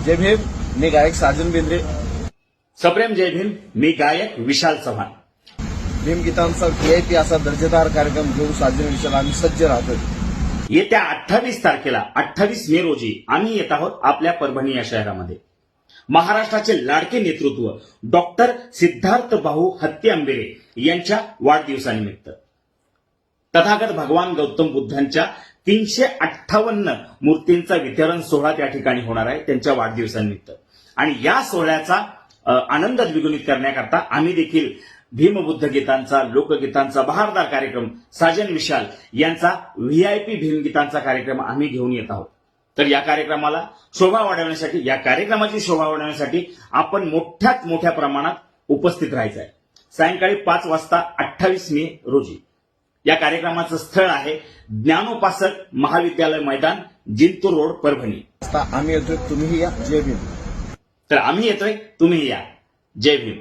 जय भीम. मी गायक साजन बेंद्रे. सप्रेम जय भीम. मी गायक विशाल चव्हाण. भीमगीतांचा VIP असा दर्जेदार कार्यक्रम घेऊन साजन विशाल आम्ही सज्ज राहतो. येत्या 28 तारखेला 28 मे रोजी आम्ही येत आहोत आपल्या परभणी या शहरामध्ये. महाराष्ट्राचे लाडके नेतृत्व डॉक्टर सिद्धार्थ भाऊ हत्ती आंबेरे यांच्या वाढदिवसानिमित्त तथागत भगवान गौतम बुद्धांच्या 358 मूर्तींचा वितरण सोहळा त्या ठिकाणी होणार आहे त्यांच्या वाढदिवसानिमित्त. आणि या सोहळ्याचा आनंद द्विगुणित करण्याकरता आम्ही देखील भीमबुद्ध गीतांचा लोकगीतांचा बहारदार कार्यक्रम साजन विशाल यांचा VIP भीमगीतांचा कार्यक्रम आम्ही घेऊन येत आहोत. तर या कार्यक्रमाला शोभा वाढवण्यासाठी या कार्यक्रमाची शोभा वाढवण्यासाठी आपण मोठ्यात मोठ्या प्रमाणात उपस्थित राहायचं आहे. सायंकाळी 5 वाजता 28 मे रोजी या कार्यक्रमाचं स्थळ आहे ज्ञानोपासक महाविद्यालय मैदान, जिंतूर रोड, परभणी. आता आम्ही येतोय, तुम्हीही या. जय भीम. तर आम्ही येतोय, तुम्ही या. जय भीम.